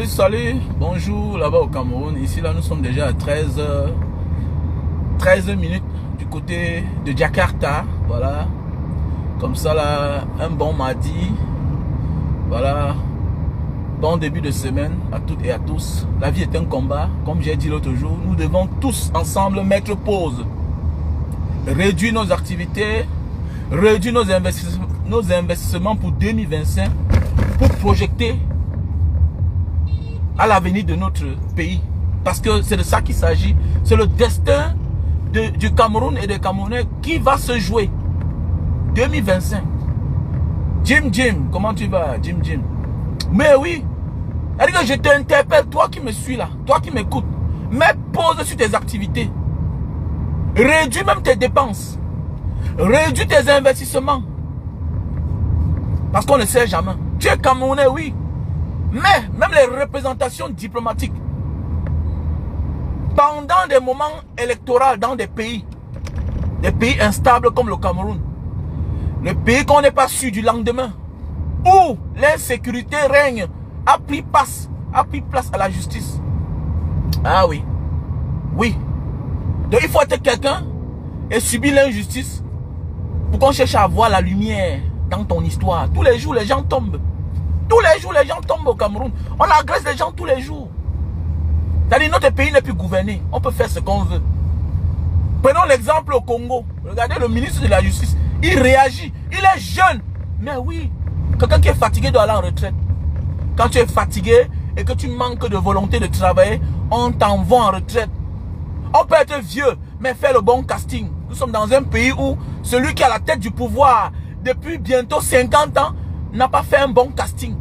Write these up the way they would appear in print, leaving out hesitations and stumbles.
Salut, salut, bonjour là-bas au Cameroun. Ici, là, nous sommes déjà à 13 minutes du côté de Jakarta. Voilà, comme ça, là, un bon mardi. Voilà, bon début de semaine à toutes et à tous. La vie est un combat, comme j'ai dit l'autre jour. Nous devons tous ensemble mettre pause, réduire nos activités, réduire nos investissements pour 2025, pour projeter à l'avenir de notre pays. Parce que c'est de ça qu'il s'agit. C'est le destin du Cameroun et des Camerounais qui va se jouer. 2025. Jim, comment tu vas, Jim? Mais oui, c'est-à-dire que je t'interpelle, toi qui me suis là, toi qui m'écoutes. Mets pause sur tes activités. Réduis même tes dépenses. Réduis tes investissements. Parce qu'on ne sait jamais. Tu es Camerounais, oui. Mais même les représentations diplomatiques, pendant des moments électoraux dans des pays instables comme le Cameroun, le pays qu'on n'est pas sûr du lendemain, où l'insécurité règne, a pris place à la justice. Ah oui, oui. Donc il faut être quelqu'un et subir l'injustice pour qu'on cherche à voir la lumière dans ton histoire. Tous les jours, les gens tombent. Tous les jours, les gens tombent au Cameroun. On agresse les gens tous les jours. C'est-à-dire, notre pays n'est plus gouverné. On peut faire ce qu'on veut. Prenons l'exemple au Congo. Regardez le ministre de la Justice. Il réagit. Il est jeune. Mais oui, quelqu'un qui est fatigué doit aller en retraite. Quand tu es fatigué et que tu manques de volonté de travailler, on t'envoie en retraite. On peut être vieux, mais faire le bon casting. Nous sommes dans un pays où celui qui a la tête du pouvoir depuis bientôt 50 ans n'a pas fait un bon casting.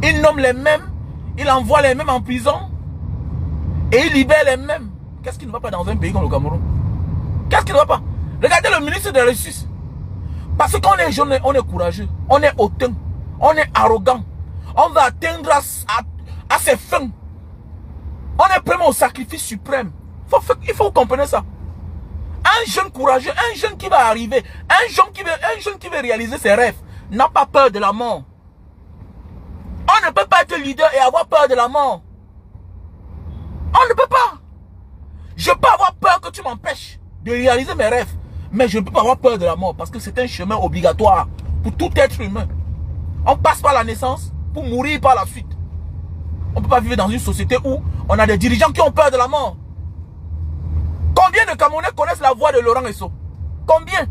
Il nomme les mêmes, il envoie les mêmes en prison et il libère les mêmes. Qu'est-ce qui ne va pas dans un pays comme le Cameroun? Qu'est-ce qui ne va pas? Regardez le ministre de la Justice. Parce qu'on est jeune, on est courageux, on est hautain, on est arrogant. On va atteindre à ses fins. On est prêt au sacrifice suprême. Il faut comprendre ça. Un jeune courageux, un jeune qui va arriver, un jeune qui veut réaliser ses rêves, n'a pas peur de la mort. On ne peut pas être leader et avoir peur de la mort. On ne peut pas. Je peux avoir peur que tu m'empêches de réaliser mes rêves, mais je ne peux pas avoir peur de la mort parce que c'est un chemin obligatoire pour tout être humain. On passe par la naissance pour mourir par la suite. On ne peut pas vivre dans une société où on a des dirigeants qui ont peur de la mort. Combien de Camerounais connaissent la voix de Laurent Esso? Combien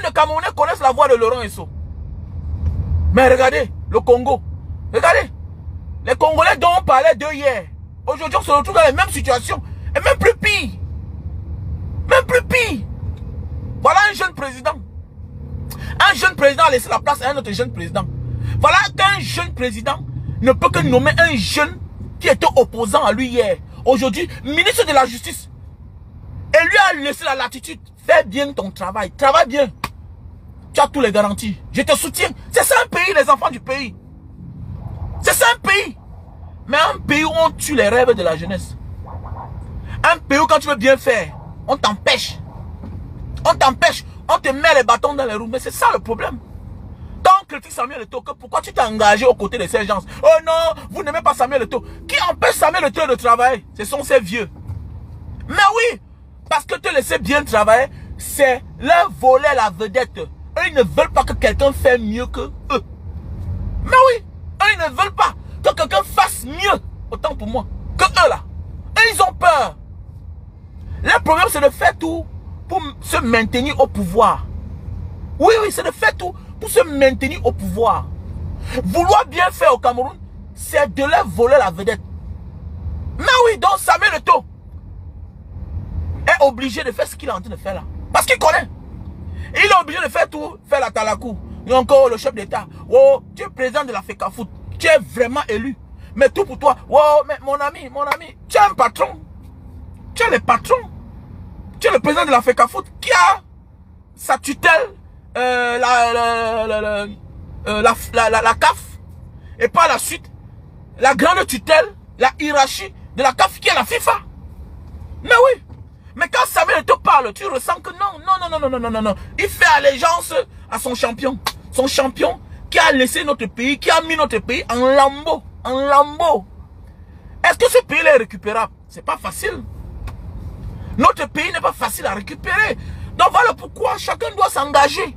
de Camerounais connaissent la voix de Laurent Esso? Mais regardez, le Congo. Regardez. Les Congolais dont on parlait d'eux hier. Aujourd'hui, on se retrouve dans les mêmes situations. Et même plus pire. Même plus pire. Voilà un jeune président. Un jeune président a laissé la place à un autre jeune président. Voilà qu'un jeune président ne peut que nommer un jeune qui était opposant à lui hier. Aujourd'hui, ministre de la Justice. Et lui a laissé la latitude. Fais bien ton travail. Travaille bien. Tu as tous les garanties. Je te soutiens. C'est ça un pays, les enfants du pays. C'est ça un pays. Mais un pays où on tue les rêves de la jeunesse. Un pays où quand tu veux bien faire, on t'empêche. On t'empêche. On te met les bâtons dans les roues. Mais c'est ça le problème. Tant on critique Samuel Eto'o, pourquoi tu t'es engagé aux côtés de ces gens? Oh non, vous n'aimez pas Samuel Eto'o. Qui empêche Samuel Eto'o de travailler? Ce sont ces vieux. Mais oui, parce que te laisser bien travailler, c'est leur voler la vedette. Eux, ils ne veulent pas que quelqu'un fasse mieux que eux. Mais oui, eux, ils ne veulent pas que quelqu'un fasse mieux, autant pour moi, que eux là. Et ils ont peur. Le problème, c'est de faire tout pour se maintenir au pouvoir. Oui, c'est de faire tout pour se maintenir au pouvoir. Vouloir bien faire au Cameroun, c'est de leur voler la vedette. Mais oui, donc Samuel Eto'o est obligé de faire ce qu'il est en train de faire là. Parce qu'il connaît. Il est obligé de faire tout, faire la talakou. Et encore le chef d'État. Oh, tu es président de la FECAFOOT. Tu es vraiment élu. Mais tout pour toi. Oh, mais mon ami, tu es un patron. Tu es le patron. Tu es le président de la FECAFOOT qui a sa tutelle, la CAF. Et par la suite, la grande tutelle, la hiérarchie de la CAF qui est la FIFA. Mais oui. Mais quand Samuel te parle, tu ressens que non. Il fait allégeance à son champion. Son champion qui a laissé notre pays, qui a mis notre pays en lambeaux. En lambeaux. Est-ce que ce pays est récupérable? C'est pas facile. Notre pays n'est pas facile à récupérer. Donc voilà pourquoi chacun doit s'engager.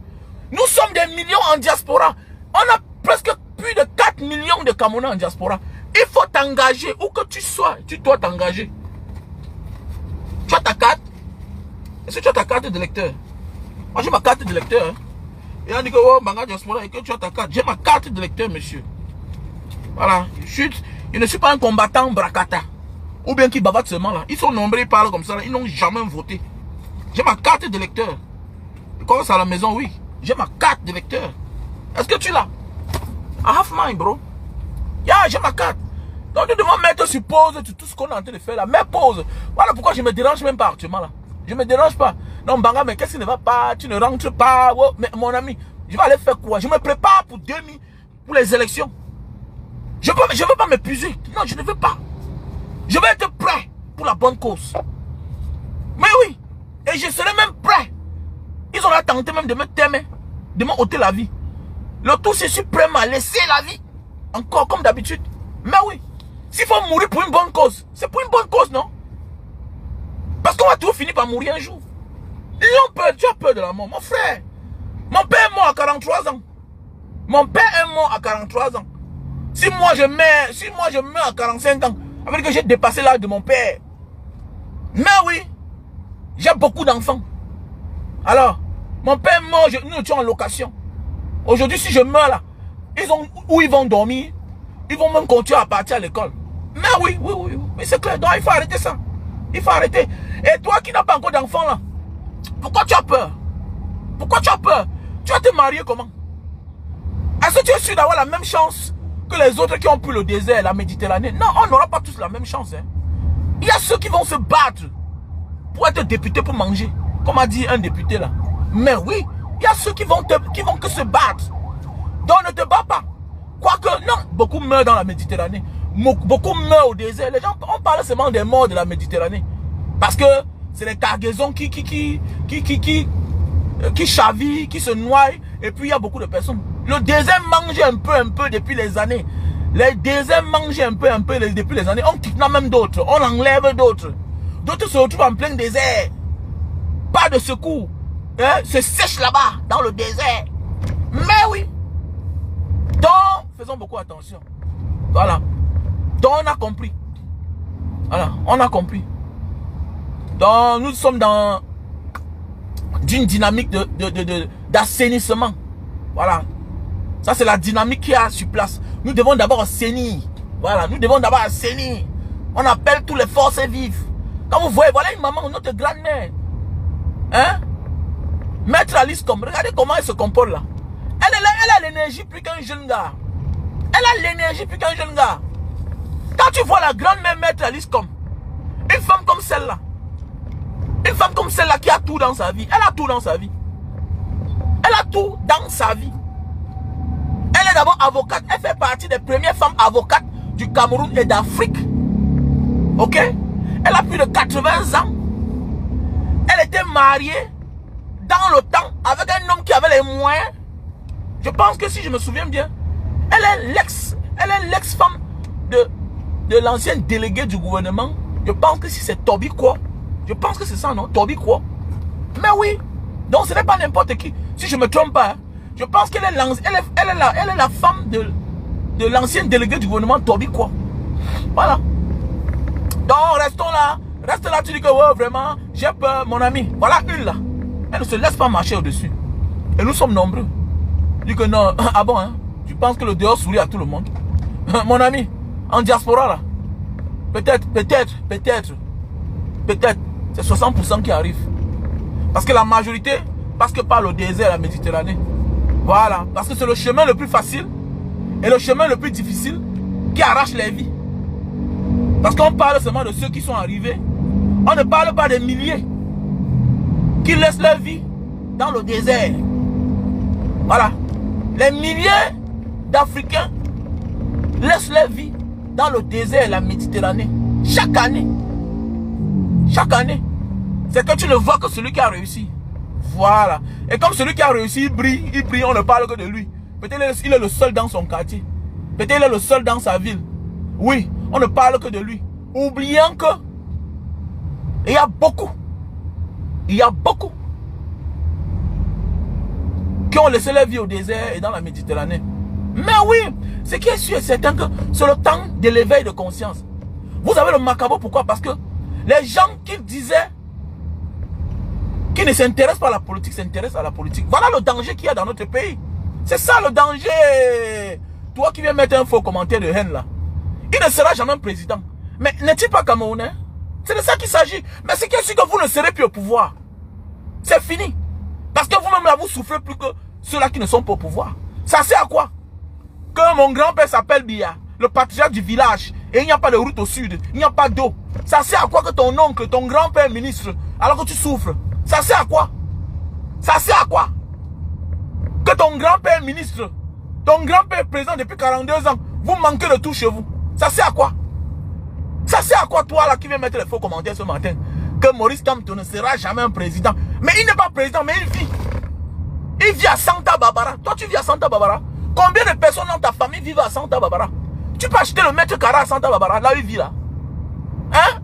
Nous sommes des millions en diaspora. On a presque plus de 4 millions de Camerounais en diaspora. Il faut t'engager. Où que tu sois, tu dois t'engager. Tu as ta carte? Est-ce que tu as ta carte de lecteur? Moi j'ai ma carte de lecteur. Hein. Et on dit que oh, Banga diaspora, et que tu as ta carte. J'ai ma carte de lecteur, monsieur. Voilà. Je ne suis pas un combattant bracata. Ou bien qui bavardent seulement là. Ils sont nombreux, ils parlent comme ça. Là. Ils n'ont jamais voté. J'ai ma carte de lecteur. Et quand c'est à la maison, oui. J'ai ma carte de lecteur. Est-ce que tu l'as? I have mine, bro. Yeah, j'ai ma carte. Donc tu devons mettre sur pause tout ce qu'on est en train de faire là. Mets pause. Voilà pourquoi je me dérange même pas actuellement là. Je me dérange pas. Non, Banga, mais qu'est-ce qui ne va pas? Tu ne rentres pas. Oh, mais mon ami, je vais aller faire quoi? Je me prépare pour les élections. Je ne veux pas m'épuiser. Non, je ne veux pas. Je vais être prêt pour la bonne cause. Mais oui. Et je serai même prêt. Ils ont tenté même de me t'aimer. De m'ôter la vie. Le tout, je suis prêt à laisser la vie. Encore comme d'habitude. Mais oui. S'il faut mourir pour une bonne cause, c'est pour une bonne cause, non? Parce qu'on va toujours finir par mourir un jour. Ils ont peur. Tu as peur de la mort. Mon frère. Mon père est mort à 43 ans. Mon père est mort à 43 ans. Si moi je meurs à 45 ans, avec que j'ai dépassé l'âge de mon père. Mais oui, j'ai beaucoup d'enfants. Alors, mon père est mort, nous étions en location. Aujourd'hui, si je meurs là, où ils vont dormir, ils vont même continuer à partir à l'école. Mais oui, mais c'est clair, donc il faut arrêter ça. Il faut arrêter. Et toi qui n'as pas encore d'enfants là, pourquoi tu as peur? Pourquoi tu as peur? Tu vas te marier comment? Est-ce que tu es sûr d'avoir la même chance que les autres qui ont pris le désert, la Méditerranée? Non, on n'aura pas tous la même chance. Hein. Il y a ceux qui vont se battre pour être députés, pour manger. Comme a dit un député là. Mais oui, il y a ceux qui vont que se battre. Donc ne te bats pas. Quoique, non, beaucoup meurent dans la Méditerranée. Beaucoup meurent au désert. Les gens, on parle seulement des morts de la Méditerranée. Parce que c'est les cargaisons qui chavirent, qui se noient. Et puis il y a beaucoup de personnes. Le désert mange un peu depuis les années. Les déserts mangent un peu depuis les années. On kidnappe même d'autres. On enlève d'autres. D'autres se retrouvent en plein désert. Pas de secours. Hein? Se sèche là-bas, dans le désert. Mais oui. Donc, faisons beaucoup attention. Voilà. Donc, on a compris. Voilà, on a compris. Donc, nous sommes dans une dynamique d'assainissement. Voilà. Ça, c'est la dynamique qui est sur place. Nous devons d'abord assainir. Voilà, nous devons d'abord assainir. On appelle toutes les forces vives. Quand vous voyez, voilà une maman, notre grand-mère. Hein? Maître Alice comme, regardez comment elle se comporte là. Elle a l'énergie plus qu'un jeune gars. Elle a l'énergie plus qu'un jeune gars. Quand tu vois la grand-mère Maître Alice comme, une femme comme celle-là. Une femme comme celle-là qui a tout dans sa vie. Elle a tout dans sa vie. Elle a tout dans sa vie. Elle est d'abord avocate. Elle fait partie des premières femmes avocates du Cameroun et d'Afrique. Ok? Elle a plus de 80 ans. Elle était mariée dans le temps avec un homme qui avait les moyens. Je pense que si je me souviens bien, elle est l'ex-femme de l'ancien délégué du gouvernement. Je pense que si c'est Toby quoi. Je pense que c'est ça, non? Toby quoi. Mais oui. Donc ce n'est pas n'importe qui. Si je ne me trompe pas, hein. Je pense qu'elle est la femme de l'ancien délégué du gouvernement Toby quoi. Voilà. Donc restons là. Reste là, tu dis que ouais, vraiment, j'ai peur, mon ami. Voilà une là. Elle ne se laisse pas marcher au-dessus. Et nous sommes nombreux. Je dis que non. Ah bon, hein? Tu penses que le dehors sourit à tout le monde? Mon ami, en diaspora là. Peut-être, c'est 60% qui arrivent. Parce que la majorité passe que par le désert, la Méditerranée. Voilà. Parce que c'est le chemin le plus facile et le chemin le plus difficile qui arrache les vies. Parce qu'on parle seulement de ceux qui sont arrivés. On ne parle pas des milliers qui laissent leur vie dans le désert. Voilà. Les milliers d'Africains laissent leur vie dans le désert et la Méditerranée. Chaque année. Chaque année. C'est que tu ne vois que celui qui a réussi. Voilà. Et comme celui qui a réussi, il brille, on ne parle que de lui. Peut-être il est le seul dans son quartier. Peut-être il est le seul dans sa ville. Oui, on ne parle que de lui. Oubliant que il y a beaucoup qui ont laissé leur vie au désert et dans la Méditerranée. Mais oui, ce qui est sûr et certain que c'est le temps de l'éveil de conscience. Vous avez le macabre, pourquoi? Parce que les gens qui disaient qui ne s'intéressent pas à la politique s'intéressent à la politique. Voilà le danger qu'il y a dans notre pays. C'est ça le danger. Toi qui viens mettre un faux commentaire de haine là, il ne sera jamais président. Mais n'est-il pas camerounais? C'est de ça qu'il s'agit. Mais c'est qu'il sûr que vous ne serez plus au pouvoir. C'est fini. Parce que vous-même là, vous souffrez plus que ceux-là qui ne sont pas au pouvoir. Ça sert à quoi? Que mon grand-père s'appelle Bia, le patriarche du village, et il n'y a pas de route au sud, il n'y a pas d'eau. Ça sert à quoi que ton oncle, ton grand-père est ministre, alors que tu souffres? Ça sert à quoi? Ça sert à quoi? Que ton grand-père est ministre, ton grand-père est président depuis 42 ans, vous manquez de tout chez vous. Ça sert à quoi? Ça sert à quoi toi là qui viens mettre les faux commentaires ce matin? Que Maurice Kamto ne sera jamais un président. Mais il n'est pas président, mais il vit. Il vit à Santa Barbara. Toi tu vis à Santa Barbara. Combien de personnes dans ta famille vivent à Santa Barbara? Tu peux acheter le mètre carré à Santa Barbara, là où il vit là. Hein?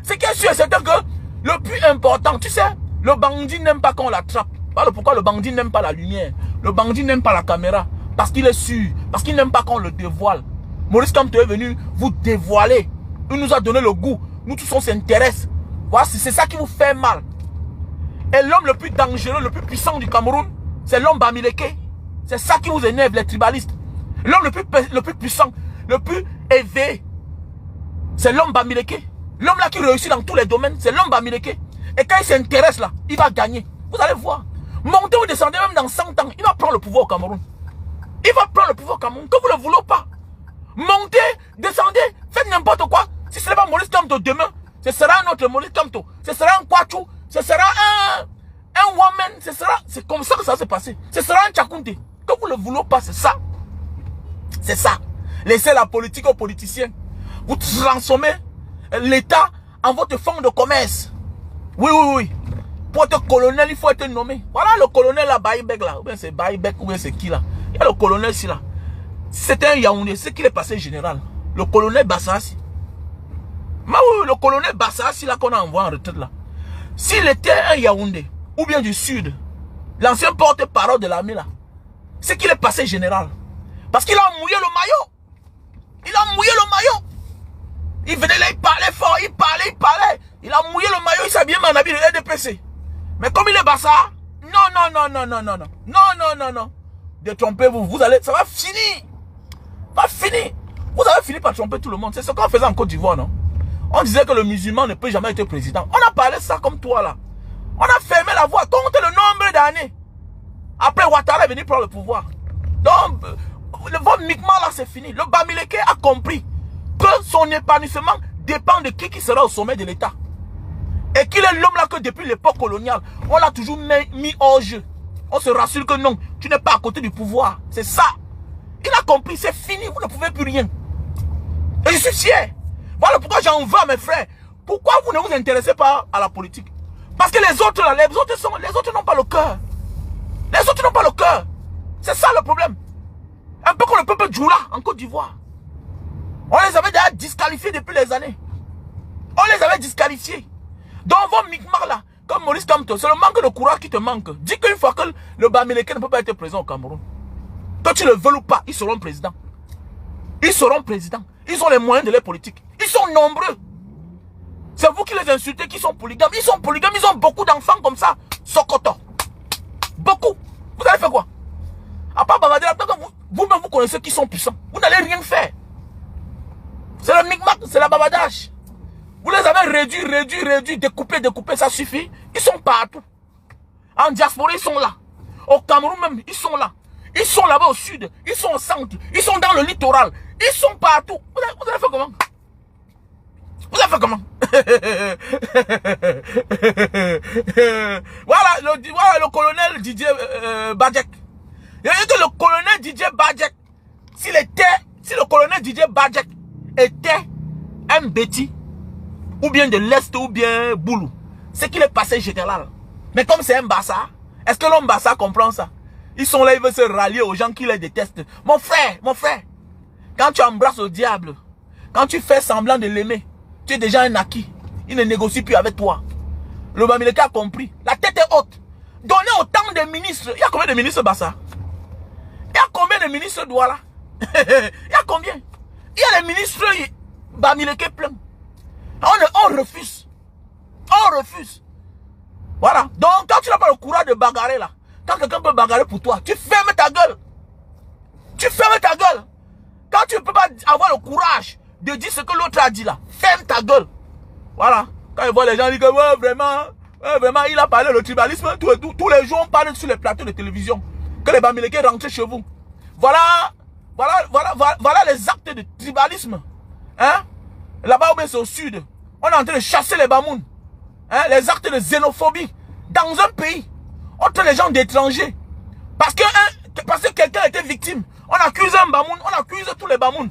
C'est qu'il est sûr et certain que le plus important, tu sais, le bandit n'aime pas qu'on l'attrape. Voilà pourquoi le bandit n'aime pas la lumière. Le bandit n'aime pas la caméra. Parce qu'il est sûr. Parce qu'il n'aime pas qu'on le dévoile. Maurice Kamto est venu vous dévoiler. Il nous a donné le goût. Nous tous on s'intéresse. Voilà, c'est ça qui vous fait mal. Et l'homme le plus dangereux, le plus puissant du Cameroun, c'est l'homme Bamileke. C'est ça qui vous énerve, les tribalistes. L'homme le plus puissant, le plus élevé, c'est l'homme Bamileke. L'homme là qui réussit dans tous les domaines, c'est l'homme Bamileke. Et quand il s'intéresse là, il va gagner. Vous allez voir. Montez ou descendez, même dans 100 ans, il va prendre le pouvoir au Cameroun. Il va prendre le pouvoir au Cameroun, que vous ne le voulez pas. Montez, descendez, faites n'importe quoi. Si ce n'est pas Maurice Kamto demain, ce sera un autre Maurice Kamto. Ce sera un Kwachou, ce sera un woman, c'est comme ça que ça va se passer. Ce sera un Tchakounte. Que vous ne le voulez pas, c'est ça. C'est ça. Laissez la politique aux politiciens. Vous transformez l'État en votre fonds de commerce. Oui, oui, oui. Pour être colonel, il faut être nommé. Voilà le colonel là, Baïbek là. Ou bien c'est Baïbek, ou bien c'est qui là. Il y a le colonel ici là. C'était un Yaoundé, c'est qu'il est passé général. Le colonel Bassassi. Mais oui, le colonel Bassassi là qu'on a envoyé en retraite là. S'il était un Yaoundé, ou bien du sud, l'ancien porte-parole de l'armée là, c'est qu'il est passé général. Parce qu'il a mouillé le maillot. Il a mouillé le maillot. Il venait là, il parlait fort, il parlait. Il a mouillé le maillot, il s'habillait en habit de RDPC. Mais comme il est Bassa, non. Détrompez-vous, vous allez, ça va finir. Pas fini. Vous avez fini par tromper tout le monde. C'est ce qu'on faisait en Côte d'Ivoire, non? On disait que le musulman ne peut jamais être président. On a parlé ça comme toi là. On a fermé la voie. Comptez le nombre d'années. Après, Ouattara est venu prendre le pouvoir. Donc, le vote Mi'kmaq là, c'est fini. Le Bamileke a compris que son épanouissement dépend de qui sera au sommet de l'État. Et qu'il est l'homme là que depuis l'époque coloniale, on l'a toujours mis hors jeu. On se rassure que non, tu n'es pas à côté du pouvoir. C'est ça. Il a compris, c'est fini, vous ne pouvez plus rien. Et je suis fier. Voilà pourquoi j'en veux à mes frères. Pourquoi vous ne vous intéressez pas à la politique? Parce que les autres là, les autres n'ont pas le cœur. Les autres n'ont pas le cœur. C'est ça le problème. Un peu comme le peuple Djoula en Côte d'Ivoire. On les avait déjà disqualifiés depuis les années. On les avait disqualifiés. Donc vos Mi'kmaq là, comme Maurice Kamto, c'est le manque de courage qui te manque. Dis qu'une fois que le Bamileke ne peut pas être président au Cameroun, que tu le veux ou pas, ils seront présidents. Ils seront présidents. Ils ont les moyens de leur politique. Ils sont nombreux. C'est vous qui les insultez, qui sont polygames. Ils sont polygames, ils ont beaucoup d'enfants comme ça. Sokoto. Beaucoup. Vous allez faire quoi? À part Babadé, vous-même vous connaissez qui sont puissants. Vous n'allez rien faire. C'est le Mi'kmaq, c'est la babadage. Vous les avez réduits, découpés, ça suffit. Ils sont partout. En diaspora, ils sont là. Au Cameroun même, ils sont là. Ils sont là-bas au sud, ils sont au centre, ils sont dans le littoral, ils sont partout. Vous allez faire comment? Vous allez faire comment? Voilà le colonel Didier Badjek. Il a dit que le colonel Didier Badjek, si le colonel Didier Badjek était un Béti, ou bien de l'Est, ou bien Boulou, c'est qu'il est passé général. Mais comme c'est un Bassa, est-ce que l'homme Bassa comprend ça? Ils sont là, ils veulent se rallier aux gens qui les détestent. Mon frère, quand tu embrasses le diable, quand tu fais semblant de l'aimer, tu es déjà un acquis. Il ne négocie plus avec toi. Le Bamileke a compris. La tête est haute. Donnez autant de ministres. Il y a combien de ministres Bassa? Il y a combien de ministres Douala? Il y a combien? Il y a les ministres Bamileke plein. On refuse. On refuse. Voilà. Donc, quand tu n'as pas le courage de bagarrer là, quand quelqu'un peut bagarrer pour toi, tu fermes ta gueule. Tu fermes ta gueule. Quand tu ne peux pas avoir le courage de dire ce que l'autre a dit là, ferme ta gueule. Voilà. Quand ils voient les gens dire que ouais, vraiment, il a parlé le tribalisme, tous les jours on parle sur les plateaux de télévision. Que les Bamileke rentrent chez vous. Voilà les actes de tribalisme. Hein? Là-bas où c'est au sud. On est en train de chasser les Bamoun. Hein? Les actes de xénophobie. Dans un pays. On traite les gens d'étrangers. Parce que quelqu'un était victime. On accuse un Bamoun. On accuse tous les Bamoun.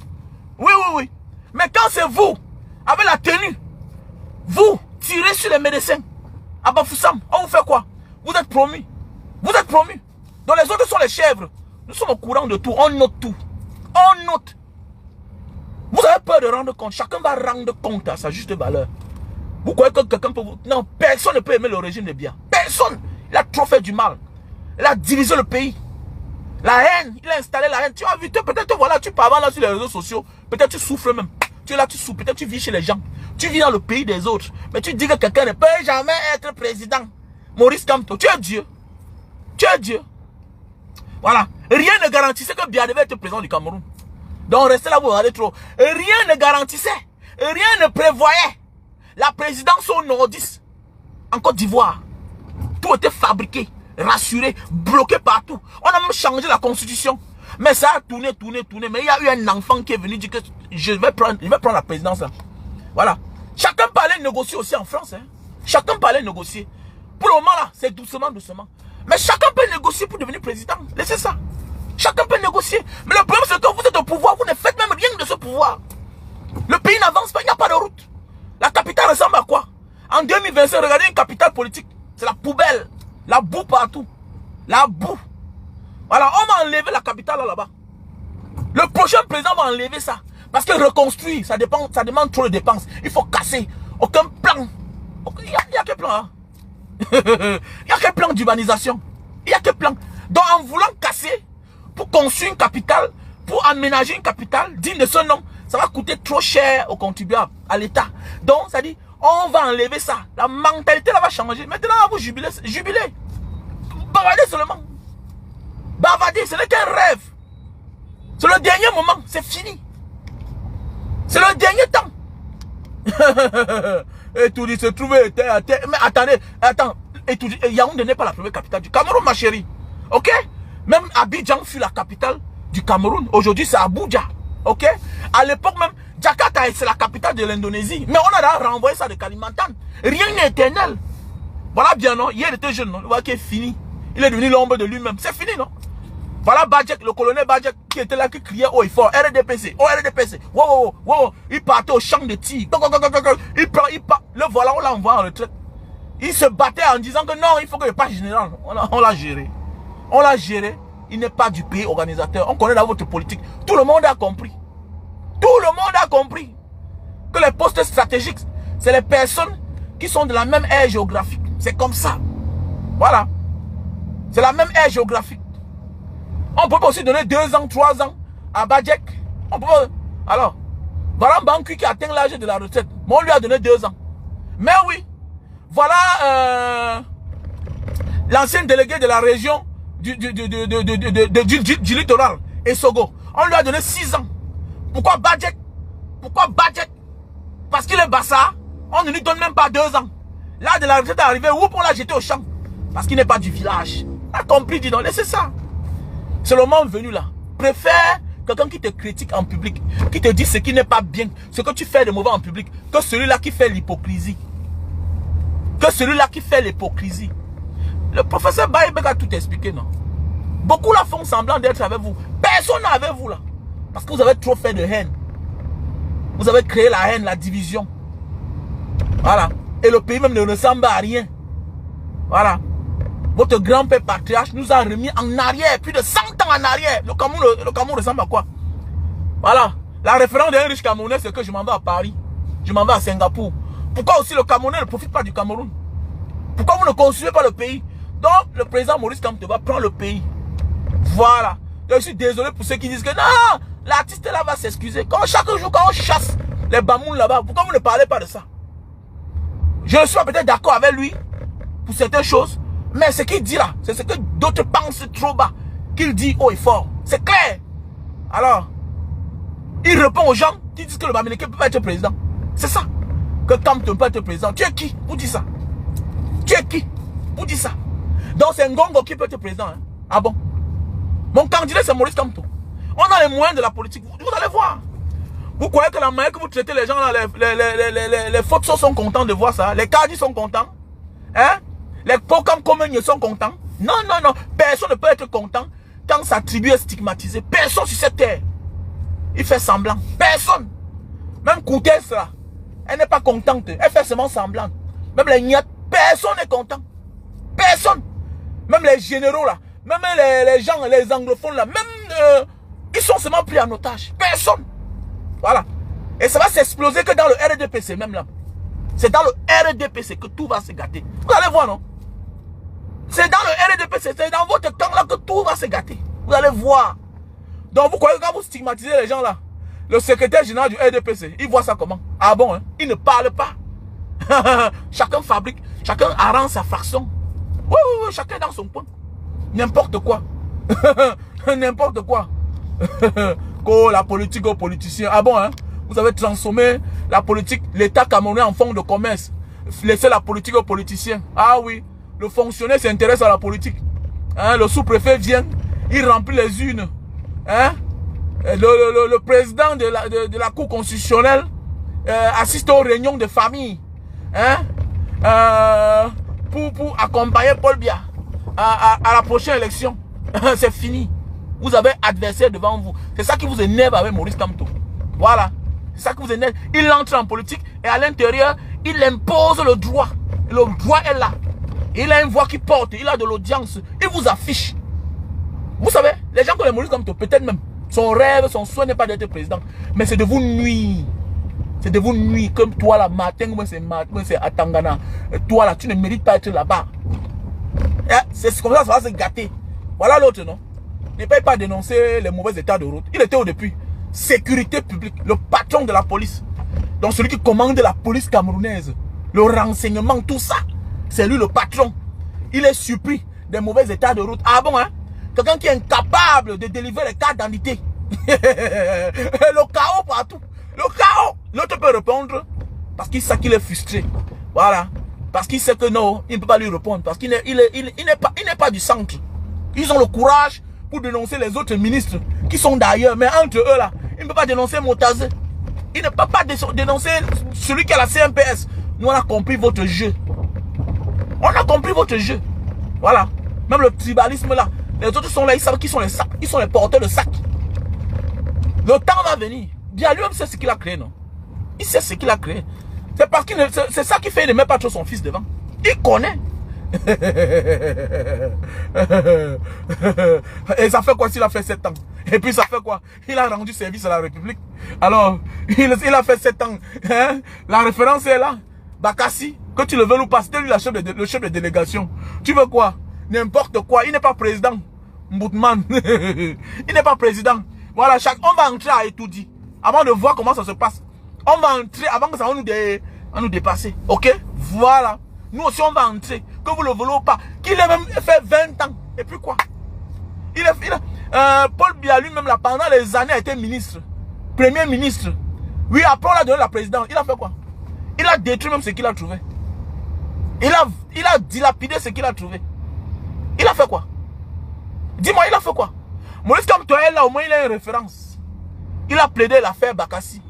Oui. Mais quand c'est vous, avec la tenue, vous tirez sur les médecins. À Bafoussam, on vous fait quoi? Vous êtes promus. Vous êtes promus. Donc les autres sont les chèvres. Nous sommes au courant de tout. On note tout. On note. Vous avez peur de rendre compte. Chacun va rendre compte à sa juste valeur. Vous croyez que quelqu'un peut vous... Non, personne ne peut aimer le régime de Biya. Personne. Il a trop fait du mal. Il a divisé le pays. La haine. Il a installé la haine. Tu as vu, peut-être voilà, tu parles là sur les réseaux sociaux. Peut-être tu souffres même. Tu es là, tu souffres. Peut-être tu vis chez les gens. Tu vis dans le pays des autres. Mais tu dis que quelqu'un ne peut jamais être président. Maurice Kamto, tu es Dieu. Tu es Dieu. Voilà. Rien ne garantissait que Biya devait être président du Cameroun. Donc restez là, vous regardez trop. Rien ne garantissait. Rien ne prévoyait la présidence au Nordis en Côte d'Ivoire. Tout était fabriqué, rassuré, bloqué partout. On a même changé la constitution. Mais ça a tourné. Mais il y a eu un enfant qui est venu dire que je vais prendre la présidence là. Voilà. Chacun parlait négocier aussi en France. Hein. Chacun parlait négocier. Pour le moment là, c'est doucement. Mais chacun peut négocier pour devenir président. Laissez ça. Chacun peut négocier. Mais le problème c'est que vous êtes au pouvoir, vous ne faites même rien de ce pouvoir. Le pays n'avance pas, il n'y a pas de route. La capitale ressemble à quoi? En 2025, regardez une capitale politique. C'est la poubelle. La boue partout. La boue. Voilà, on va enlever la capitale là-bas. Le prochain président va enlever ça. Parce que reconstruire, ça demande trop de dépenses. Il faut casser. Aucun plan. Il n'y a quel plan hein? Il n'y a quel plan d'urbanisation. Il n'y a quel plan. Donc en voulant casser, pour construire une capitale, pour aménager une capitale digne de son nom, ça va coûter trop cher aux contribuables, à l'État. Donc ça dit, on va enlever ça. La mentalité là va changer. Maintenant, vous jubilez. Bavardez seulement. Bavader, ce n'est qu'un rêve. C'est le dernier moment, c'est fini. C'est le dernier temps. Et tout dit se trouver. Mais attends. Et tout dit, Yaoundé n'est pas la première capitale du Cameroun, ma chérie. Ok? Même Abidjan fut la capitale du Cameroun. Aujourd'hui, c'est Abuja. Ok? À l'époque même, Jakarta, c'est la capitale de l'Indonésie. Mais on a renvoyé ça de Kalimantan. Rien n'est éternel. Voilà bien, non? Hier, il était jeune, non? Voilà qui est fini. Il est devenu l'ombre de lui-même. C'est fini, non? Voilà Badjek, le colonel Badjek qui était là, qui criait haut et fort. RDPC, oh RDPC. Wow. Il partait au champ de tir. Il part. Le voilà, on l'a envoyé en retraite. Il se battait en disant que non, il faut que le passe général. On l'a géré. On l'a géré. Il n'est pas du pays organisateur. On connaît dans votre politique. Tout le monde a compris. Tout le monde a compris que les postes stratégiques, c'est les personnes qui sont de la même aire géographique. C'est comme ça. Voilà. C'est la même aire géographique. On peut aussi donner 2 ans, 3 ans à Badjek. On peut... Alors, voilà Banqui qui atteint l'âge de la retraite. Mais on lui a donné 2 ans. Mais oui, voilà l'ancien délégué de la région du littoral, Essogo. On lui a donné 6 ans. Pourquoi Badjek? Parce qu'il est Bassa. On ne lui donne même pas 2 ans. Là, de la retraite est arrivé, on l'a jeté au champ. Parce qu'il n'est pas du village. On a compris, dis donc, laissez ça. C'est le moment venu là. Préfère quelqu'un qui te critique en public, qui te dit ce qui n'est pas bien, ce que tu fais de mauvais en public, que celui-là qui fait l'hypocrisie. Le professeur Baïbek a tout expliqué, non? Beaucoup là font semblant d'être avec vous. Personne n'est avec vous là. Parce que vous avez trop fait de haine. Vous avez créé la haine, la division. Voilà. Et le pays même ne ressemble à rien. Voilà. Votre grand-père patriarche nous a remis en arrière, plus de 100 ans en arrière. Le Cameroun ressemble à quoi? Voilà. La référence d'un riche Camerounais, c'est que je m'en vais à Paris. Je m'en vais à Singapour. Pourquoi aussi le Camerounais ne profite pas du Cameroun? Pourquoi vous ne construisez pas le pays? Donc, le président Maurice Kamto va prendre le pays. Voilà. Je suis désolé pour ceux qui disent que non, l'artiste là va s'excuser. Chaque jour, quand on chasse les bamouns là-bas, pourquoi vous ne parlez pas de ça? Je suis peut-être d'accord avec lui pour certaines choses, mais ce qu'il dit là, c'est ce que d'autres pensent trop bas. Qu'il dit haut et fort. C'est clair. Alors, il répond aux gens qui disent que le Bamileke ne peut pas être président. C'est ça. Que Kamto ne peut pas être président. Tu es qui pour dire ça? Tu es qui pour dire ça? Donc c'est Ngongo qui peut être président. Hein? Ah bon? Mon candidat c'est Maurice Kamto. On a les moyens de la politique. Vous allez voir. Vous croyez que la manière que vous traitez les gens là, les fautes sont contents de voir ça. Les cadis sont contents. Hein? Les programmes communs sont contents. Non, non, non. Personne ne peut être content quand sa tribu est stigmatisée. Personne sur cette terre. Il fait semblant. Personne. Même Koutès là. Elle n'est pas contente. Elle fait seulement semblant. Même les Niat, personne n'est content. Personne. Même les généraux là. Même les gens, les anglophones là. Même ils sont seulement pris en otage. Personne. Voilà. Et ça va s'exploser que dans le RDPC même là. C'est dans le RDPC que tout va se gâter. Vous allez voir, non? C'est dans le RDPC, c'est dans votre camp là que tout va se gâter. Vous allez voir. Donc vous croyez que quand vous stigmatisez les gens là, le secrétaire général du RDPC, il voit ça comment? Ah bon, hein? Il ne parle pas. Chacun fabrique, chacun arrange sa façon. Oui, oui, oui, chacun dans son coin. N'importe quoi. N'importe quoi. La politique aux politiciens. Ah bon, hein? Vous avez transformé la politique, l'État camerounais en fonds de commerce. Laissez la politique aux politiciens. Ah oui, le fonctionnaire s'intéresse à la politique. Hein? Le sous-préfet vient, il remplit les urnes. Hein? Le président de la Cour constitutionnelle assiste aux réunions de famille. Hein? Pour accompagner Paul Biya à la prochaine élection. C'est fini. Vous avez adversaire devant vous. C'est ça qui vous énerve avec Maurice Kamto. Voilà. C'est ça qui vous énerve. Il entre en politique et à l'intérieur, il impose le droit. Le droit est là. Il a une voix qui porte. Il a de l'audience. Il vous affiche. Vous savez, les gens comme Maurice Kamto, peut-être même, son rêve, son souhait n'est pas d'être président. Mais c'est de vous nuire. C'est de vous nuire. Comme toi là, matin, moi c'est à Tangana. Et toi là, tu ne mérites pas d'être là-bas. C'est comme ça va se gâter. Voilà l'autre, non? Il ne peut pas dénoncer les mauvais états de route. Il était au début. Sécurité publique, le patron de la police. Donc celui qui commande la police camerounaise. Le renseignement, tout ça. C'est lui le patron. Il est surpris des mauvais états de route. Ah bon, hein? Quelqu'un qui est incapable de délivrer les cartes d'identité. Le chaos partout. Le chaos. L'autre peut répondre parce qu'il sait qu'il est frustré. Voilà. Parce qu'il sait que non, il ne peut pas lui répondre. Parce qu'il n'est pas du centre. Ils ont le courage pour dénoncer les autres ministres qui sont d'ailleurs. Mais entre eux là, il ne peut pas dénoncer Motazé. Il ne peut pas dénoncer celui qui a la CMPS. Nous on a compris votre jeu. On a compris votre jeu. Voilà. Même le tribalisme là. Les autres sont là, ils savent qui sont les sacs. Ils sont les porteurs de sacs. Le temps va venir. Bien lui-même sait ce qu'il a créé, non? Il sait ce qu'il a créé. C'est parce qu'il c'est ça qui fait qu'il ne met pas trop son fils devant. Il connaît. Et ça fait quoi s'il a fait 7 ans? Et puis ça fait quoi? Il a rendu service à la République. Alors, il a fait 7 ans. Hein? La référence est là. Bakassi, que tu le veux ou pas, c'était lui le chef de délégation. Tu veux quoi? N'importe quoi. Il n'est pas président. Mboutman. Il n'est pas président. Voilà, on va entrer à Etoudi. Avant de voir comment ça se passe. On va entrer avant que ça va nous dépasser. Ok? Voilà. Nous aussi on va entrer. Que vous le voulez ou pas. Qu'il ait même fait 20 ans. Et puis quoi? Paul Biya lui-même là, pendant les années a été ministre. Premier ministre. Oui, après on a donné la présidence. Il a fait quoi? Il a détruit même ce qu'il a trouvé. Il a dilapidé ce qu'il a trouvé. Il a fait quoi? Dis-moi, il a fait quoi? Maurice Kamto est là, au moins il a une référence. Il a plaidé l'affaire Bakassi.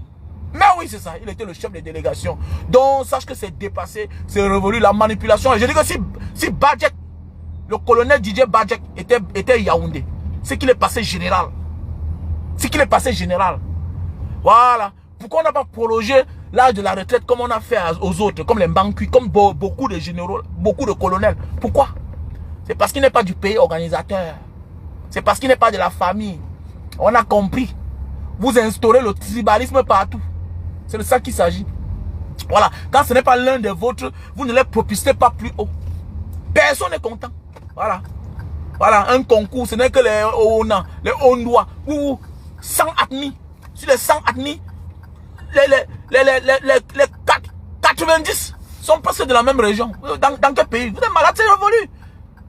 Mais oui, c'est ça. Il était le chef de délégation. Donc, sache que c'est dépassé, c'est révolu, la manipulation. Et je dis que si Badjek, le colonel Didier Badjek était Yaoundé, c'est qu'il est passé général. C'est qu'il est passé général. Voilà. Pourquoi on n'a pas prolongé l'âge de la retraite comme on a fait aux autres, comme les Mbankui, comme beaucoup de généraux, beaucoup de colonels? Pourquoi? C'est parce qu'il n'est pas du pays organisateur. C'est parce qu'il n'est pas de la famille. On a compris. Vous instaurez le tribalisme partout. C'est de ça qu'il s'agit. Voilà. Quand ce n'est pas l'un des vôtres, vous ne les propulsez pas plus haut. Personne n'est content. Voilà. Voilà. Un concours, ce n'est que les Ona, les Ondois. Ou 100 admis. Sur les 100 admis, les 90 sont presque de la même région. Dans quel pays? Vous êtes malade, c'est révolu.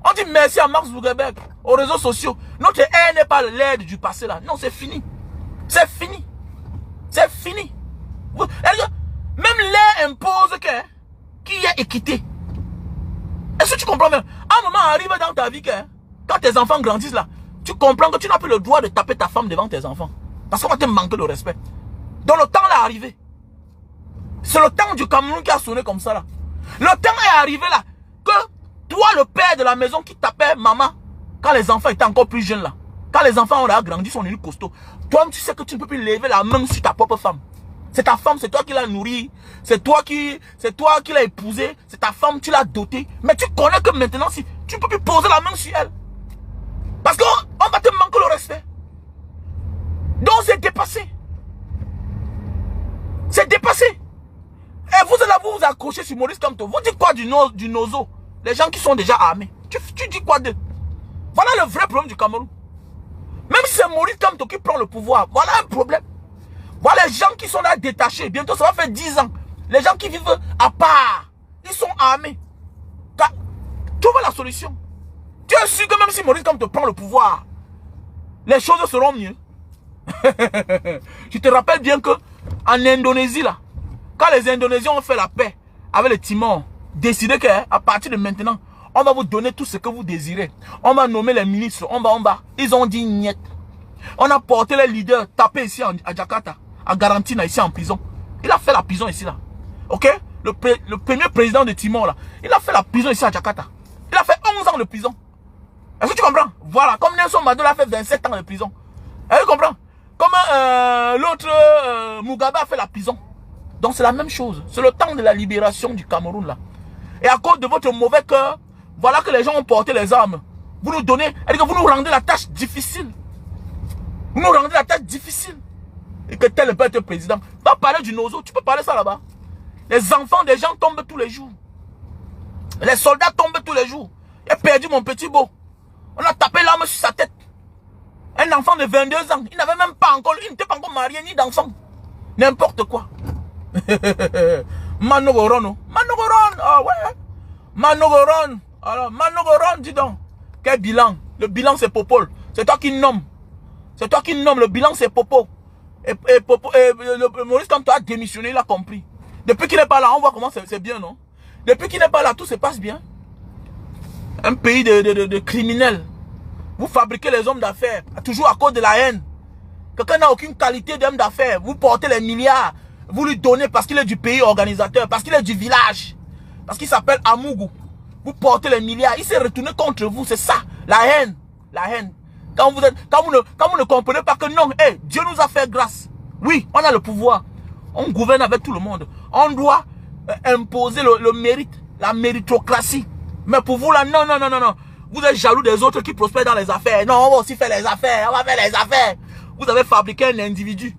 On dit merci à Mark Zuckerberg, aux réseaux sociaux. Notre ère n'est pas l'aide du passé là. Non, c'est fini. C'est fini. C'est fini. Même l'air impose qu'il y ait équité. Est-ce que tu comprends bien? À un moment arrive dans ta vie que quand tes enfants grandissent là, tu comprends que tu n'as plus le droit de taper ta femme devant tes enfants. Parce qu'on va te manquer de respect. Donc le temps est arrivé. C'est le temps du Cameroun qui a sonné comme ça là. Le temps est arrivé là. Que toi, le père de la maison qui tapait maman, quand les enfants étaient encore plus jeunes là, quand les enfants ont grandi, sont devenus costauds, toi, tu sais que tu ne peux plus lever la main sur ta propre femme. C'est ta femme, c'est toi qui l'as nourrie, c'est toi qui l'as épousée, c'est ta femme, tu l'as dotée. Mais tu connais que maintenant, si tu ne peux plus poser la main sur elle. Parce qu'on va te manquer le respect. Donc c'est dépassé. C'est dépassé. Et vous allez vous accrocher sur Maurice Kamto. Vous dites quoi du Nozo? Les gens qui sont déjà armés. Tu dis quoi d'eux? Voilà le vrai problème du Cameroun. Même si c'est Maurice Kamto qui prend le pouvoir, voilà un problème. Voilà les gens qui sont là détachés. Bientôt ça va faire 10 ans. Les gens qui vivent à part. Ils sont armés. Trouve la solution. Tu es sûr que même si Maurice Kamto prend le pouvoir, les choses seront mieux. Je te rappelle bien que en Indonésie là, quand les Indonésiens ont fait la paix avec les Timors, décidé qu'à partir de maintenant, on va vous donner tout ce que vous désirez. On va nommer les ministres, on va. Ils ont dit niet. On a porté les leaders tapés ici à Jakarta, à Garantina ici en prison. Il a fait la prison ici là. Ok? Le premier président de Timor là, il a fait la prison ici à Jakarta. Il a fait 11 ans de prison. Est-ce que tu comprends? Voilà, comme Nelson Mandela a fait 27 ans de prison. Est-ce que tu comprends? Comme l'autre Mugabe a fait la prison. Donc c'est la même chose. C'est le temps de la libération du Cameroun là. Et à cause de votre mauvais cœur, voilà que les gens ont porté les armes. Vous nous donnez, vous nous rendez la tâche difficile. Vous nous rendez la tâche difficile. Et que tel peut être président. Va parler du Nozo, tu peux parler ça là-bas. Les enfants des gens tombent tous les jours. Les soldats tombent tous les jours. J'ai perdu mon petit beau. On a tapé l'arme sur sa tête. Un enfant de 22 ans. Il n'avait même pas encore, il n'était pas encore marié ni d'enfant. N'importe quoi. Manogoron. Manogoron. Ah ouais. Manogoron. Alors, Manogoron, dis donc. Quel bilan? Le bilan c'est Popol. C'est toi qui nomme. C'est toi qui nomme. Le bilan c'est Popo. Et Maurice, quand tu as démissionné, il a compris. Depuis qu'il n'est pas là, on voit comment c'est bien, non? Depuis qu'il n'est pas là, tout se passe bien. Un pays de criminels. Vous fabriquez les hommes d'affaires, toujours à cause de la haine. Quelqu'un n'a aucune qualité d'homme d'affaires. Vous portez les milliards. Vous lui donnez parce qu'il est du pays organisateur, parce qu'il est du village. Parce qu'il s'appelle Amougou. Vous portez les milliards. Il s'est retourné contre vous. C'est ça, la haine. La haine. Quand vous ne comprenez pas que non, hey, Dieu nous a fait grâce. Oui, on a le pouvoir. On gouverne avec tout le monde. On doit imposer le mérite, la méritocratie. Mais pour vous là, non, non, non, non, non. Vous êtes jaloux des autres qui prospèrent dans les affaires. Non, on va aussi faire les affaires. On va faire les affaires. Vous avez fabriqué un individu.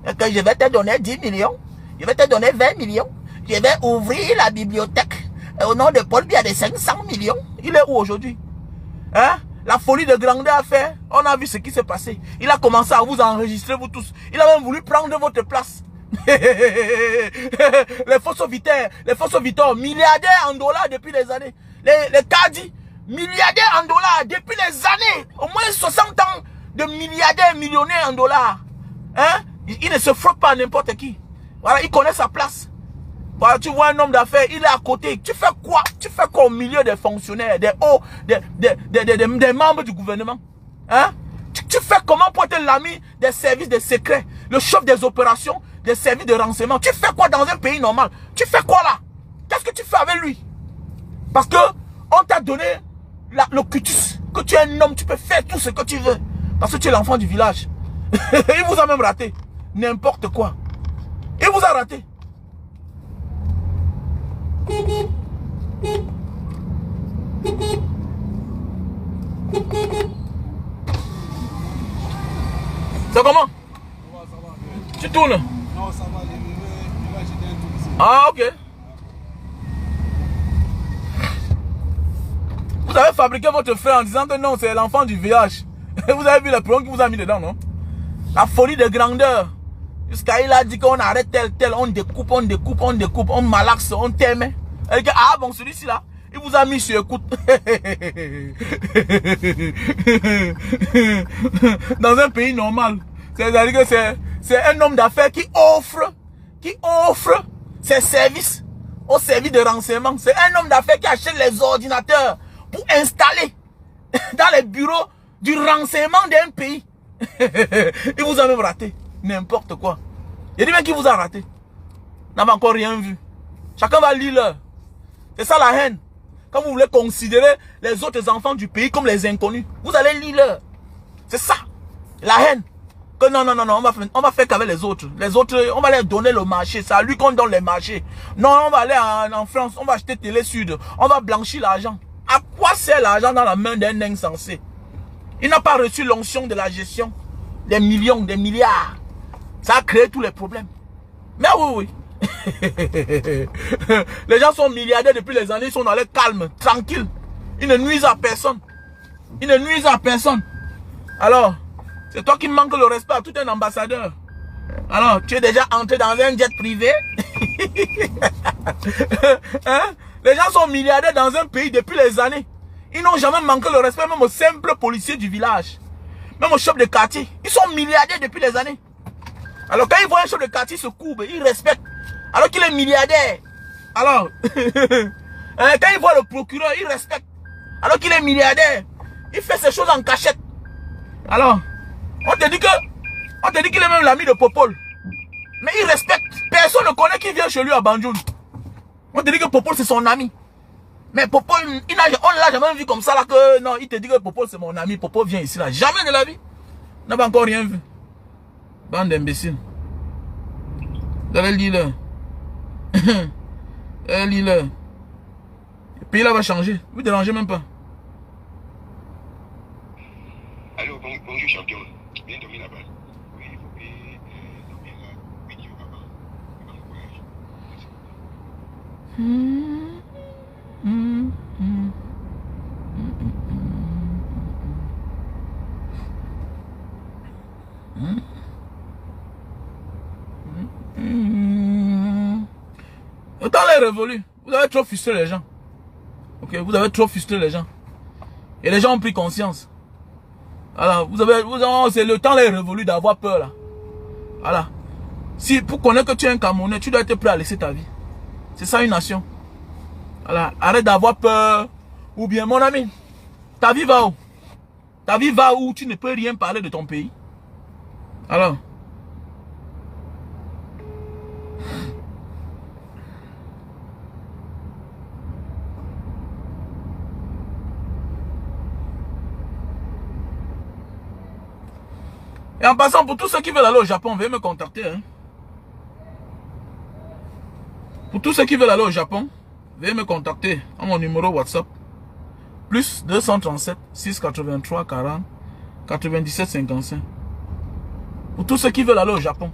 Et que je vais te donner 10 millions. Je vais te donner 20 millions. Je vais ouvrir la bibliothèque. Et au nom de Paul Biya de 500 millions. Il est où aujourd'hui? Hein? La folie de grandeur a fait. On a vu ce qui s'est passé. Il a commencé à vous enregistrer, vous tous. Il a même voulu prendre votre place. Les fausses viteurs, milliardaires en dollars depuis des années. Les caddies, milliardaires en dollars depuis des années. Au moins 60 ans de milliardaires, millionnaires en dollars. Hein? Il ne se frotte pas à n'importe qui. Voilà, il connaît sa place. Voilà, tu vois un homme d'affaires, il est à côté. Tu fais quoi? Tu fais quoi au milieu des fonctionnaires, des hauts, des membres du gouvernement? Hein? Tu fais comment pour être l'ami des services de secret, le chef des opérations, des services de renseignement? Tu fais quoi dans un pays normal? Tu fais quoi là? Qu'est-ce que tu fais avec lui? Parce que on t'a donné le cutus, que tu es un homme, tu peux faire tout ce que tu veux. Parce que tu es l'enfant du village. Il vous a même raté. N'importe quoi. Il vous a raté. tourne. Non, ça va, il va jeter un tour ici. Ah, ok. Vous avez fabriqué votre frère en disant que non, c'est l'enfant du VH. Vous avez vu le plomb qui vous a mis dedans, non? La folie de grandeur. Jusqu'à il a dit qu'on arrête tel, on découpe, on malaxe, on t'aime. Elle dit, ah bon, celui-ci là, il vous a mis sur écoute. Dans un pays normal. C'est-à-dire que c'est un homme d'affaires qui offre ses services au service de renseignement. C'est un homme d'affaires qui achète les ordinateurs pour installer dans les bureaux du renseignement d'un pays. Il vous a même raté. N'importe quoi. Il dit même qu'il vous a raté. N'avez encore rien vu. Chacun va lire l'heure. C'est ça la haine. Quand vous voulez considérer les autres enfants du pays comme les inconnus, vous allez lire l'heure. C'est ça. La haine. Que non, on va faire qu'avec les autres. Les autres, on va leur donner le marché. C'est à lui qu'on donne les marchés. Non, on va aller en France, on va acheter Télé Sud. On va blanchir l'argent. À quoi sert l'argent dans la main d'un insensé? Il n'a pas reçu l'onction de la gestion. Des millions, des milliards. Ça a créé tous les problèmes. Mais oui. Les gens sont milliardaires depuis les années. Ils sont dans le calme, tranquille. Ils ne nuisent à personne. Alors, c'est toi qui manques le respect à tout un ambassadeur. Alors, tu es déjà entré dans un jet privé. Hein? Les gens sont milliardaires dans un pays depuis les années. Ils n'ont jamais manqué le respect, même aux simples policiers du village. Même aux chefs de quartier. Ils sont milliardaires depuis les années. Alors quand ils voient un chef de quartier se courbe, ils respectent. Alors qu'il est milliardaire. Alors, quand ils voient le procureur, ils respectent. Alors qu'il est milliardaire. Il fait ces choses en cachette. Alors, on te dit qu'il est même l'ami de Popol. Mais il respecte. Personne ne connaît qui vient chez lui à Banjul. On te dit que Popol c'est son ami. Mais Popol, on ne l'a jamais vu comme ça là que non, il te dit que Popol c'est mon ami. Popol vient ici là. Jamais de la vie. On n'a pas encore rien vu. Bande d'imbéciles. Vous allez lire le. Le pays là va changer. Vous ne dérangez même pas. Allô, bonjour champion. Bien dormi là-bas. Oui, il faut bien dormir là. Oui, tu vas pas. Bon courage. Le temps est révolu. Vous avez trop frustré les gens. Ok, vous avez trop frustré les gens. Et les gens ont pris conscience. Voilà, c'est le temps est révolu d'avoir peur là. Voilà. Si pour connaître que tu es un Camerounais, tu dois être prêt à laisser ta vie. C'est ça une nation. Voilà, arrête d'avoir peur. Ou bien mon ami, ta vie va où? Ta vie va où tu ne peux rien parler de ton pays. Alors. Et en passant, pour tous ceux qui veulent aller au Japon, veuillez me contacter. Hein. Pour tous ceux qui veulent aller au Japon, veuillez me contacter à mon numéro WhatsApp. Plus 237 683 40 97 55. Pour tous ceux qui veulent aller au Japon,